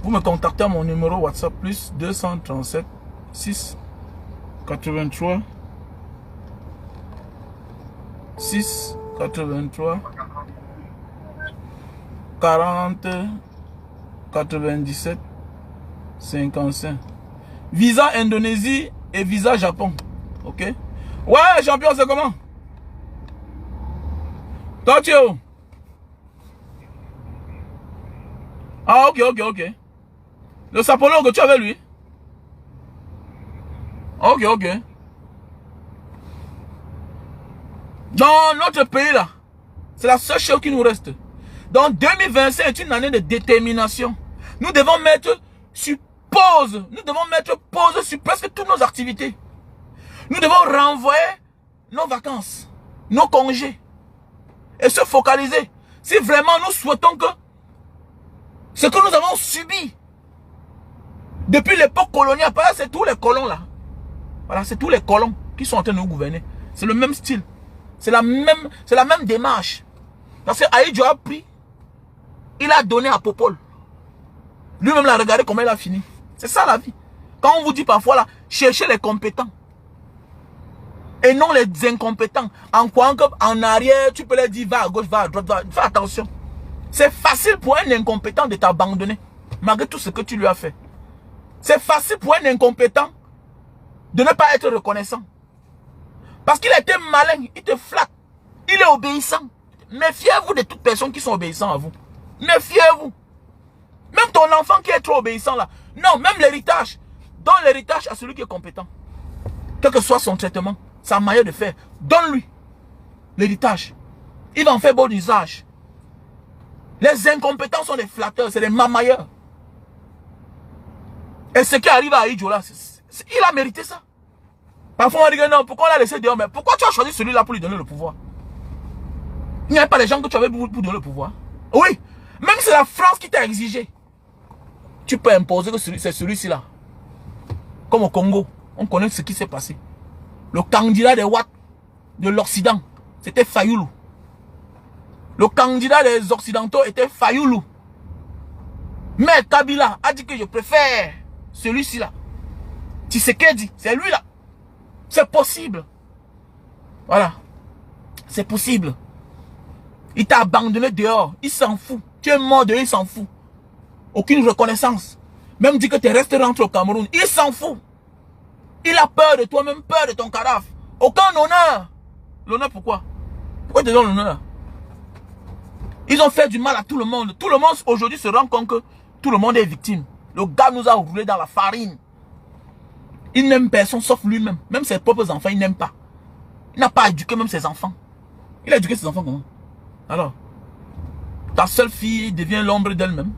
vous me contactez à mon numéro WhatsApp. Plus 237 6 83 6 83 40 97 55. Visa Indonésie et visa Japon. Ok? Ouais, champion, c'est comment? Toi, tu es où? Ah, ok. Le sapologue, tu es avec lui? Ok. Dans notre pays là, c'est la seule chose qui nous reste. Donc 2025 est une année de détermination. Nous devons mettre sur pause. Nous devons mettre pause sur presque toutes nos activités. Nous devons renvoyer nos vacances, nos congés. Et se focaliser. Si vraiment nous souhaitons que ce que nous avons subi depuis l'époque coloniale, c'est tous les colons là. Voilà, c'est tous les colons qui sont en train de nous gouverner. C'est le même style. C'est la même démarche. Parce que Aïdjo a pris, il a donné à Popol. Lui-même, là, regardez comment il a fini. C'est ça la vie. Quand on vous dit parfois, là, cherchez les compétents. Et non les incompétents. En croyant qu'en arrière, tu peux leur dire, va à gauche, va à droite, va. Fais attention. C'est facile pour un incompétent de t'abandonner, malgré tout ce que tu lui as fait. C'est facile pour un incompétent de ne pas être reconnaissant. Parce qu'il a été malin, il te flatte. Il est obéissant. Méfiez-vous de toutes personnes qui sont obéissantes à vous. Méfiez-vous. Même ton enfant qui est trop obéissant là. Non, même l'héritage. Donne l'héritage à celui qui est compétent. Quel que soit son traitement, sa manière de faire. Donne-lui l'héritage. Il va en faire bon usage. Les incompétents sont des flatteurs, c'est des mamailleurs. Et ce qui arrive à Aïdjo là, il a mérité ça. Parfois on dit que non, pourquoi on l'a laissé dehors? Mais pourquoi tu as choisi celui-là pour lui donner le pouvoir? Il n'y a pas les gens que tu avais pour donner le pouvoir. Oui, même si c'est la France qui t'a exigé, tu peux imposer que c'est celui-ci là. Comme au Congo, on connaît ce qui s'est passé. Le candidat des Ouatt de l'Occident, c'était Fayoulou. Le candidat des Occidentaux était Fayoulou. Mais Kabila a dit que je préfère celui-ci là. Tshisekedi, c'est lui là. C'est possible. Voilà. C'est possible. Il t'a abandonné dehors. Il s'en fout. Tu es mort dehors, il s'en fout. Aucune reconnaissance. Même dit que tu es resté rentré au Cameroun. Il s'en fout. Il a peur de toi, même peur de ton cadavre. Aucun honneur. L'honneur pourquoi? Pourquoi tu te donnes l'honneur là? Ils ont fait du mal à tout le monde. Tout le monde aujourd'hui se rend compte que tout le monde est victime. Le gars nous a roulé dans la farine. Il n'aime personne sauf lui-même. Même ses propres enfants, il n'aime pas. Il n'a pas éduqué même ses enfants. Il a éduqué ses enfants comment? Alors, ta seule fille devient l'ombre d'elle-même.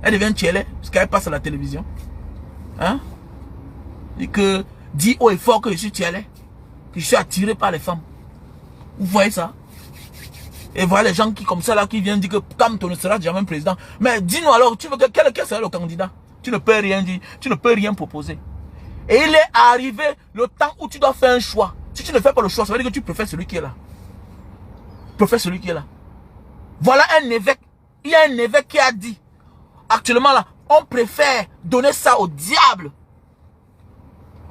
Elle devient tchélé, parce qu'elle passe à la télévision. Hein? Et que dit haut et fort que je suis tchélé. Que je suis attiré par les femmes. Vous voyez ça? Et voilà les gens qui comme ça là qui viennent dire que Kamto ne sera jamais président. Mais dis-nous alors, tu veux que quel sera le candidat? Tu ne peux rien dire, tu ne peux rien proposer. Et il est arrivé le temps où tu dois faire un choix. Si tu ne fais pas le choix, ça veut dire que tu préfères celui qui est là. Tu préfères celui qui est là. Voilà un évêque. Il y a un évêque qui a dit, actuellement là, on préfère donner ça au diable.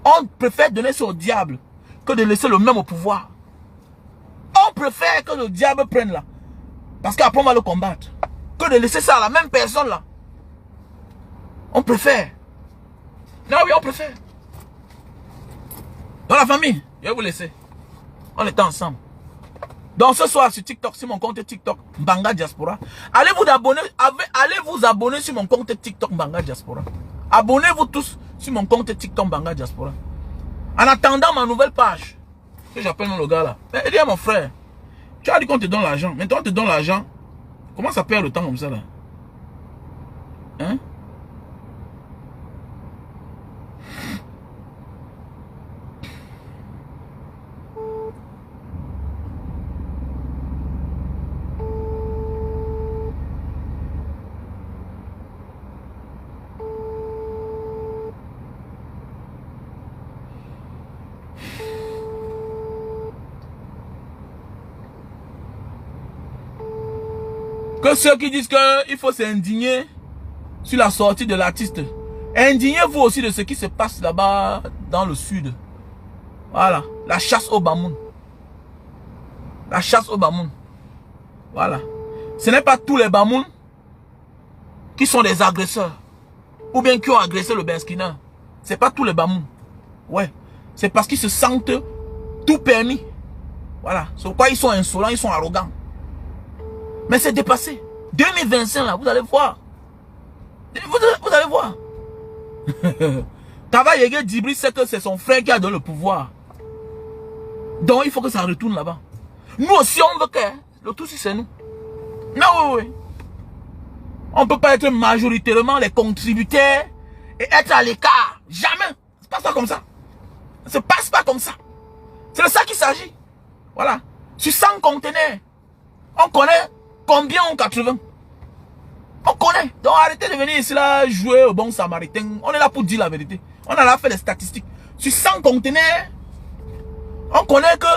On préfère donner ça au diable que de laisser le même au pouvoir. On préfère que le diable prenne là. Parce qu'après on va le combattre. Que de laisser ça à la même personne là. On préfère. Non oui, on préfère. Dans la famille, je vais vous laisser. On est ensemble. Donc ce soir sur TikTok, sur mon compte TikTok Mbanga Diaspora, allez vous abonner sur mon compte TikTok Mbanga Diaspora. Abonnez-vous tous sur mon compte TikTok Mbanga Diaspora. En attendant ma nouvelle page, que j'appelle le gars là. Mais dis à mon frère, tu as dit qu'on te donne l'argent. Maintenant on te donne l'argent. Comment ça perd le temps comme ça là? Hein? Que ceux qui disent qu'il faut s'indigner sur la sortie de l'artiste, indignez-vous aussi de ce qui se passe là-bas dans le sud. Voilà, la chasse au Bamoun. La chasse au Bamoun. Voilà. Ce n'est pas tous les Bamoun qui sont des agresseurs. Ou bien qui ont agressé le Benskina. Ce n'est pas tous les Bamoun. Ouais. C'est parce qu'ils se sentent tout permis. Voilà. C'est pourquoi ils sont insolents, ils sont arrogants. Mais c'est dépassé. 2025 là, vous allez voir. Vous allez voir. Tava Yege Dibri sait que c'est son frère qui a donné le pouvoir. Donc il faut que ça retourne là-bas. Nous aussi on veut que le tout si c'est nous. Non, oui, oui. On ne peut pas être majoritairement les contributeurs et être à l'écart. Jamais. Ça se passe pas comme ça. Ça se passe pas comme ça. C'est de ça qu'il s'agit. Voilà. Sur 100 conteneurs, on connaît combien ont 80. On connaît. Donc arrêtez de venir ici là jouer au bon samaritain. On est là pour dire la vérité. On a là fait les statistiques. Sur 100 conteneurs, on connaît que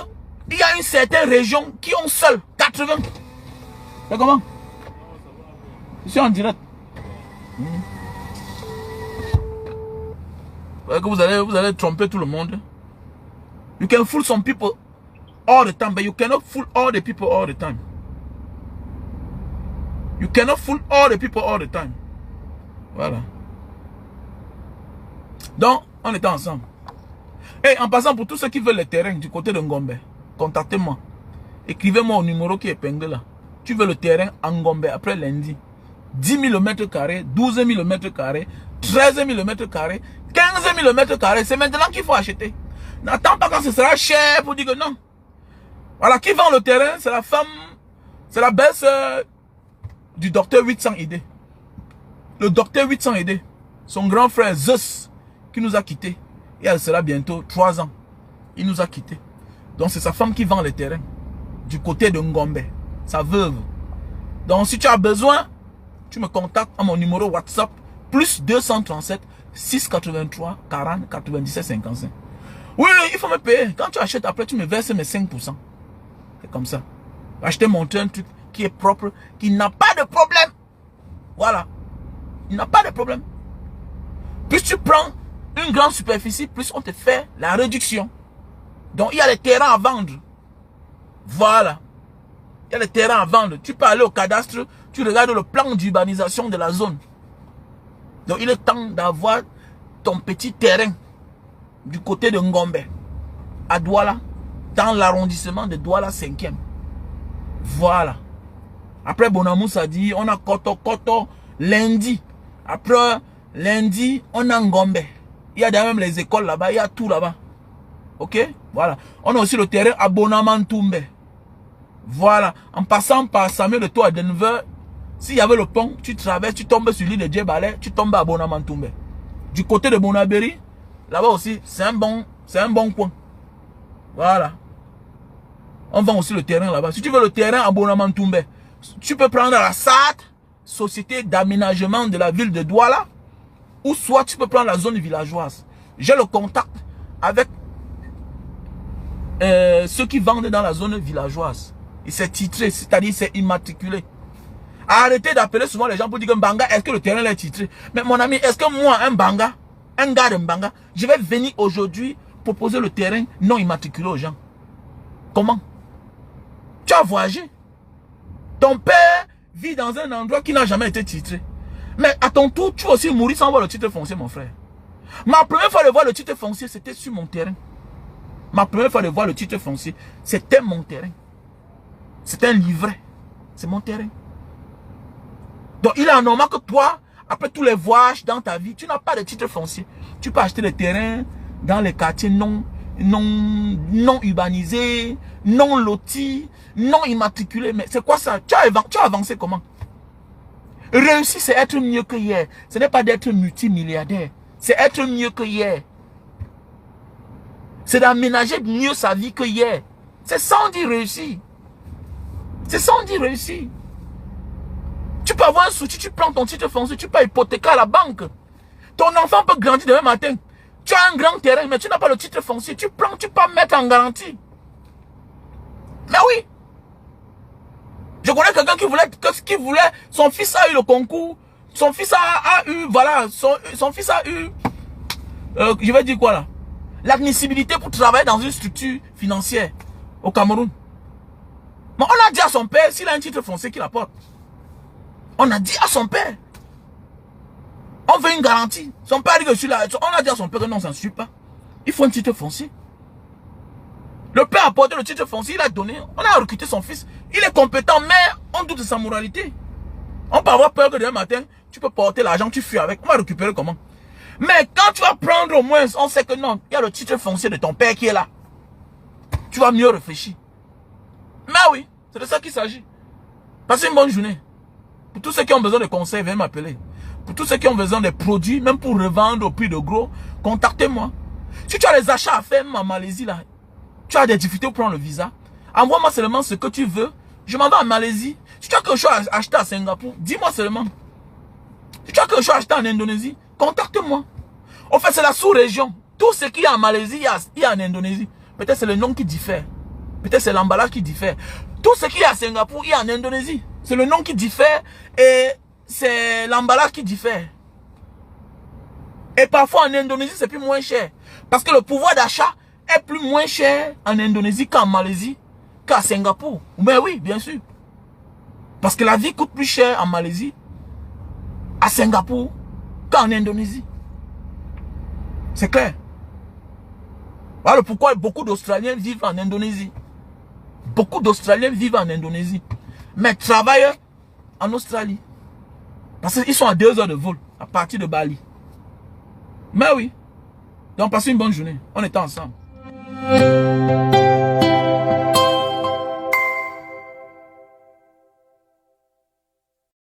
il y a une certaine région qui ont seul 80. C'est comment? Je suis en direct. Que vous allez tromper tout le monde. You can fool some people all the time, but you cannot fool all the people all the time. You cannot fool all the people all the time. Voilà. Donc, on était ensemble. Et en passant, pour tous ceux qui veulent le terrain du côté de Ngombe, contactez-moi. Écrivez-moi au numéro qui est épinglé là. Tu veux le terrain en Ngombe après lundi. 10 000 m², 12 000 m², 13 000 m², 15 000 m². C'est maintenant qu'il faut acheter. N'attends pas quand ce sera cher pour dire que non. Voilà, qui vend le terrain, c'est la femme, c'est la belle-sœur du docteur 800 ID. Le docteur 800 ID. Son grand frère Zeus qui nous a quittés. Et elle sera bientôt 3 ans. Il nous a quittés. Donc c'est sa femme qui vend le terrain. Du côté de Ngombe. Sa veuve. Donc si tu as besoin, tu me contactes à mon numéro WhatsApp. Plus 237 683 40 97 55. Oui, il faut me payer. Quand tu achètes, après tu me verses mes 5%. C'est comme ça. Acheter, monter un truc qui est propre, qui n'a pas de problème. Voilà. Il n'a pas de problème. Plus tu prends une grande superficie, plus on te fait la réduction. Donc il y a les terrains à vendre. Voilà. Il y a les terrains à vendre. Tu peux aller au cadastre, tu regardes le plan d'urbanisation de la zone. Donc il est temps d'avoir ton petit terrain du côté de Ngombe, à Douala, dans l'arrondissement de Douala 5e. Voilà. Après Bonamous a dit, on a Koto lundi. Après lundi, on a Ngombe. Il y a même les écoles là-bas, il y a tout là-bas. Ok? Voilà. On a aussi le terrain à Bonamantoumbe. Voilà. En passant par Samuel Eto'o à Denver, s'il y avait le pont, tu traverses, tu tombes sur l'île de Djebale, tu tombes à Bonamantoumbe. Du côté de Bonaberi, là-bas aussi, c'est un bon coin. Voilà. On vend aussi le terrain là-bas. Si tu veux le terrain à Bonamantoumbe, tu peux prendre la SAT, Société d'aménagement de la ville de Douala, ou soit tu peux prendre la zone villageoise. J'ai le contact avec ceux qui vendent dans la zone villageoise. Et c'est titré, c'est-à-dire c'est immatriculé. Arrêtez d'appeler souvent les gens pour dire que Mbanga, est-ce que le terrain est titré? Mais mon ami, est-ce que moi, un Mbanga, un gars de Mbanga, je vais venir aujourd'hui proposer le terrain non immatriculé aux gens? Comment? Tu as voyagé. Ton père vit dans un endroit qui n'a jamais été titré. Mais à ton tour, tu vas aussi mourir sans voir le titre foncier, mon frère. Ma première fois de voir le titre foncier, c'était sur mon terrain. Ma première fois de voir le titre foncier, c'était mon terrain. C'est un livret. C'est mon terrain. Donc il est anormal que toi, après tous les voyages dans ta vie, tu n'as pas de titre foncier. Tu peux acheter des terrains dans les quartiers non urbanisés, non lotis, non immatriculés. Mais c'est quoi ça? Tu as avancé comment? Réussir, c'est être mieux que hier. Ce n'est pas d'être multimilliardaire. C'est être mieux que hier. C'est d'aménager mieux sa vie que hier. C'est sans dire réussir. C'est sans dire réussir. Tu peux avoir un souci, tu prends ton titre foncier, tu peux hypothéquer à la banque. Ton enfant peut grandir demain matin. Tu as un grand terrain, mais tu n'as pas le titre foncier. Tu prends, tu peux mettre en garantie. Mais oui. Je connais quelqu'un qui voulait, son fils a eu le concours. Son fils a eu, voilà, son fils a eu, je vais dire quoi là? L'admissibilité pour travailler dans une structure financière au Cameroun. Mais on a dit à son père, s'il a un titre foncier, qu'il apporte. On a dit à son père. On veut une garantie. Son père dit que je suis là. On a dit à son père que non, ça ne suit pas. Il faut un titre foncier. Le père a apporté le titre foncier, il a donné. On a recruté son fils. Il est compétent, mais on doute de sa moralité. On peut avoir peur que demain matin, tu peux porter l'argent, tu fuis avec. On va récupérer comment? Mais quand tu vas prendre au moins, on sait que non, il y a le titre foncier de ton père qui est là. Tu vas mieux réfléchir. Mais oui, c'est de ça qu'il s'agit. Passez une bonne journée. Pour tous ceux qui ont besoin de conseils, venez m'appeler. Pour tous ceux qui ont besoin de produits, même pour revendre au prix de gros, contactez-moi. Si tu as des achats à faire, même en Malaisie, là, tu as des difficultés pour prendre le visa, envoie-moi seulement ce que tu veux. Je m'en vais en Malaisie. Si tu as quelque chose à acheter à Singapour, dis-moi seulement. Si tu as quelque chose à acheter en Indonésie, contacte-moi. En fait, c'est la sous-région. Tout ce qu'il y a en Malaisie, il y a en Indonésie. Peut-être c'est le nom qui diffère. Peut-être c'est l'emballage qui diffère. Tout ce qu'il y a à Singapour, il y a en Indonésie. C'est le nom qui diffère et c'est l'emballage qui diffère. Et parfois en Indonésie, c'est plus moins cher. Parce que le pouvoir d'achat est plus moins cher en Indonésie qu'en Malaisie, qu'à Singapour. Mais oui, bien sûr. Parce que la vie coûte plus cher en Malaisie, à Singapour, qu'en Indonésie. C'est clair. Voilà pourquoi beaucoup d'Australiens vivent en Indonésie. Beaucoup d'Australiens vivent en Indonésie. Mais travaillent en Australie. Parce qu'ils sont à 2 heures de vol, à partir de Bali. Mais oui. Donc passez une bonne journée. On est ensemble.